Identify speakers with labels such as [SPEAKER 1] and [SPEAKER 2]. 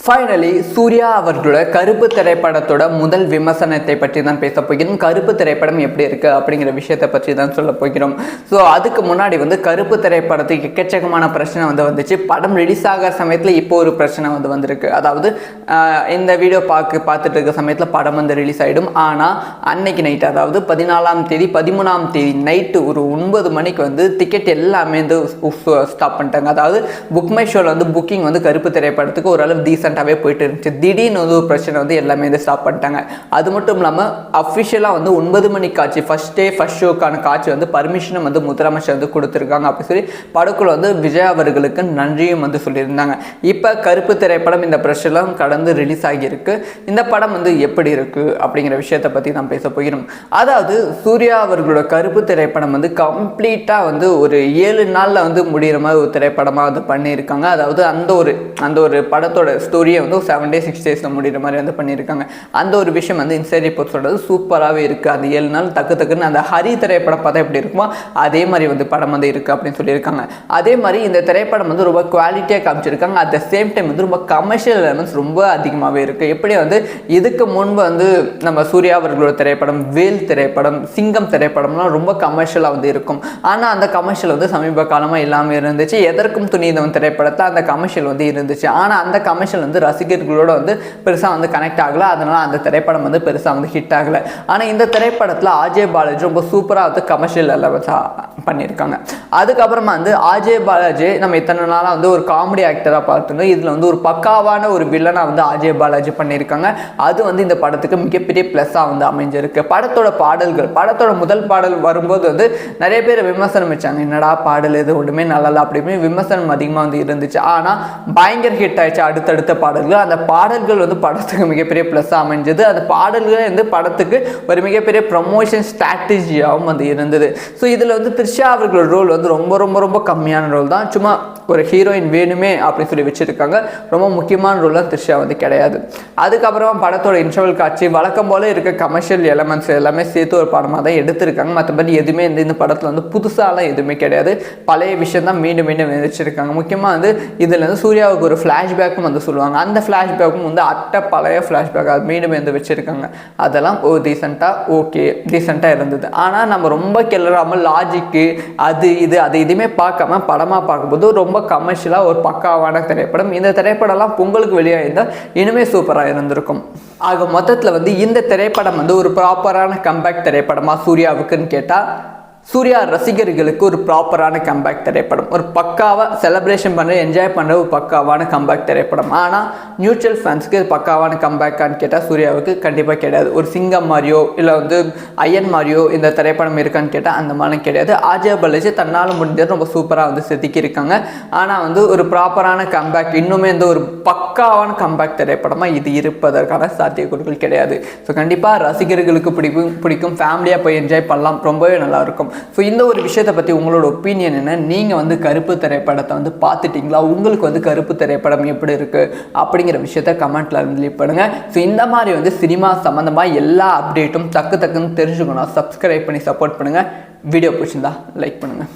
[SPEAKER 1] Finally Surya அவர்களோட கருப்பு திரைப்படத்தோட முதல் விமர்சனத்தை பற்றி தான் பேச போகிறோம். கருப்பு திரைப்படம் எப்படி இருக்குது அப்படிங்கிற விஷயத்தை பற்றி தான் சொல்ல போகிறோம். ஸோ அதுக்கு முன்னாடி கருப்பு திரைப்படத்துக்கு எக்கச்சக்கமான பிரச்சனை வந்துச்சு. படம் ரிலீஸ் ஆகிற சமயத்தில் இப்போ ஒரு பிரச்சனை வந்திருக்கு. அதாவது இந்த வீடியோ பார்த்துட்டு இருக்க சமயத்தில் படம் ரிலீஸ் ஆகிடும். ஆனால் அன்னைக்கு நைட்டு, அதாவது 14ஆம் தேதி 13ஆம் தேதி நைட்டு ஒரு 9 மணிக்கு டிக்கெட் எல்லாமே ஸ்டாப் பண்ணிட்டாங்க. அதாவது புக் மை ஷோவில் புக்கிங் கருப்பு திரைப்படத்துக்கு ஓரளவு டீசெண்டாகவே போயிட்டு இருந்துச்சு. திடீர்னு ஒரு பிரச்சனை எல்லாமே ஸ்டாப் பண்ணிட்டாங்க. அது மட்டும் இல்லாமல் அஃபிஷியலாக 9 மணி காட்சி, ஃபர்ஸ்ட் ஷோக்கான காட்சி பர்மிஷனும் முதலமைச்சர் கொடுத்துருக்காங்க அப்படின்னு சொல்லி படக்குழு விஜய் அவர்களுக்கு நன்றியும் சொல்லியிருந்தாங்க. இப்போ கருப்பு திரைப்படம் இந்த பிரச்சனைலாம் கடந்து ரிலீஸ் ஆகியிருக்கு. இந்த படம் எப்படி இருக்கு அப்படிங்கிற விஷயத்தை பற்றி தான் பேச போகிறோம். அதாவது சூர்யா அவர்களோட கருப்பு திரைப்படம் கம்ப்ளீட்டாக ஒரு 7 நாளில் முடிகிற மாதிரி ஒரு திரைப்படமாக பண்ணியிருக்காங்க. அதாவது அந்த ஒரு படத்தோட ஸ்டோரியை 7 days 6 days முடிகிற மாதிரி பண்ணியிருக்காங்க. அந்த ஒரு விஷயம் இன்சைட் ரிப்போர்ட் சொல்கிறது சூப்பராகவே இருக்குது. அது 7 நாள் டக்குன்னு அந்த ஹரி திரைப்படம் பார்த்தா எப்படி இருக்குமோ அதே மாதிரி படம் இருக்குது அப்படின்னு சொல்லியிருக்காங்க. அதே மாதிரி இந்த திரைப்படம் ரொம்ப குவாலிட்டியாக காமிச்சிருக்காங்க. அட் த சேம் டைம் ரொம்ப கமர்ஷியல் எலமெண்ட்ஸ் ரொம்ப அதிகமாகவே இருக்குது. எப்படி இதுக்கு முன்பு நம்ம சூர்யா அவர்களோட திரைப்படம், வேல் திரைப்படம், சிங்கம் திரைப்படம்லாம் ரொம்ப கமர்ஷியலாக இருக்கும். ஆனால் அந்த கமர்ஷியல் சமீப காலமாக இல்லாமல் இருந்துச்சு. எதற்கும் துணிந்தவன் திரைப்படத்தில் அந்த கமர்ஷியல் இருந்துச்சு. ஆனால் அந்த கமர்ஷியல் ரசிகர்களோட பெருசாக கனெக்ட் ஆகலை. அதனால் அந்த திரைப்படம் பெருசாக ஹிட் ஆகலை. ஆனால் இந்த திரைப்படத்தில் ஆர்ஜே பாலாஜி ரொம்ப சூப்பராக கமர்ஷியல் எலமெண்ட்ஸாக பண்ணியிருக்காங்க. அதுக்கப்புறமா ஆர்ஜே பாலாஜி நம்ம இத்தனை நாளாக ஒரு காமெடி ஆக்டராக பார்த்துருந்தோம். இதில் ஒரு பக்காவான ஒரு வில்லனாக ஆர்ஜே பாலாஜி பண்ணியிருக்காங்க. அது இந்த படத்துக்கு மிகப்பெரிய ப்ளஸ்ஸாக அமைஞ்சிருக்கு. படத்தோட முதல் பாடல் வரும்போது நிறைய பேர் விமர்சனம் வச்சாங்க, என்னடா பாடல் இது ஒன்றுமே நல்லா அப்படின்னு விமர்சனம் அதிகமாக இருந்துச்சு. ஆனால் பயங்கர ஹிட் ஆயிடுச்சு அடுத்தடுத்த பாடல்கள். அந்த பாடல்கள் படத்துக்கு மிகப்பெரிய ப்ளஸ்ஸாக அமைஞ்சது. அந்த பாடல்கள் படத்துக்கு ஒரு மிகப்பெரிய ப்ரமோஷன் ஸ்ட்ராட்டஜியாகவும் இருந்தது. ஸோ இதில் த்ரிஷா அவர்களோட ரோல் ரொம்ப ரொம்ப ரொம்ப கம்மியான ரோல் தான். சும்மா ஒரு ஹீரோயின் வேணுமே அப்படின்னு சொல்லி வச்சுருக்காங்க. ரொம்ப முக்கியமான ரோல்லாம் த்ரிஷா கிடையாது. அதுக்கப்புறமா படத்தோட இன்டர்வல் காட்சி வழக்கம் போல இருக்க கமர்ஷியல் எலமெண்ட்ஸ் எல்லாமே சேர்த்து ஒரு படமாக தான் எடுத்திருக்காங்க. மற்றபடி எதுவுமே இந்த படத்தில் புதுசாலாம் எதுவுமே கிடையாது. பழைய விஷயம் தான் மீண்டும் மீண்டும் வச்சிருக்காங்க. முக்கியமாக இதில் சூர்யாவுக்கு ஒரு ஃப்ளாஷ்பேக்கும் சொல்லுவாங்க. அந்த ஃப்ளாஷ்பேக்கும் பழைய ஃப்ளாஷ்பேக் அது மீண்டும் வச்சிருக்காங்க. அதெல்லாம் டீசெண்டாக இருந்தது. ஆனால் நம்ம ரொம்ப கிளறாமல் லாஜிக்கு அது இதுவுமே பார்க்காம படமாக பார்க்கும்போது ரொம்ப கமர்ஷியலாக ஒரு பக்காவான திரைப்படம். இந்த திரைப்படம்லாம் பொங்கலுக்கு வெளியாயிருந்தால் இனிமே சூப்பராக இருந்திருக்கும். ஆக மொத்தத்தில் இந்த திரைப்படம் ஒரு ப்ராப்பரான கம்பேக் திரைப்படமாக சூர்யாவுக்குன்னு கேட்டால், சூர்யா ரசிகர்களுக்கு ஒரு ப்ராப்பரான கம்பேக் திரைப்படம், ஒரு பக்காவாக செலிப்ரேஷன் பண்ணுற என்ஜாய் பண்ணுற ஒரு பக்காவான கம்பேக் திரைப்படம். ஆனால் நியூட்ரல் ஃபேன்ஸுக்கு பக்காவான கம்பேக்கான்னு கேட்டால் சூர்யாவுக்கு கண்டிப்பாக கிடையாது. ஒரு சிங்கம் மாதிரியோ இல்லை அயன் மாதிரியோ இந்த திரைப்படம் இருக்கான்னு கேட்டால் அந்த மாதிரி கிடையாது. ஆர்ஜே பாலாஜி தன்னால் முடிஞ்சது ரொம்ப சூப்பராக செதுக்கியிருக்காங்க. ஆனால் ஒரு ப்ராப்பரான கம்பேக், இன்னுமே ஒரு பக்காவான கம்பேக் திரைப்படமாக இது இருப்பதற்கான சாத்தியக்கூறுகள் கிடையாது. ஸோ கண்டிப்பாக ரசிகர்களுக்கு பிடிக்கும், ஃபேமிலியாக போய் என்ஜாய் பண்ணலாம், ரொம்பவே நல்லாயிருக்கும். ஸோ இந்த ஒரு விஷயத்தை பற்றி உங்களோட ஒப்பீனியன் என்ன? நீங்கள் கருப்பு திரைப்படத்தை பார்த்துட்டிங்களா? உங்களுக்கு கருப்பு திரைப்படம் எப்படி இருக்குது அப்படிங்கிற விஷயத்த கமெண்ட்டில் லீவ் பண்ணுங்கள். ஸோ இந்த மாதிரி சினிமா சம்மந்தமாக எல்லா அப்டேட்டும் டக்குன்னு தெரிஞ்சுக்கணும். சப்ஸ்கிரைப் பண்ணி சப்போர்ட் பண்ணுங்கள். வீடியோ பிடிச்சிருந்தா லைக் பண்ணுங்கள்.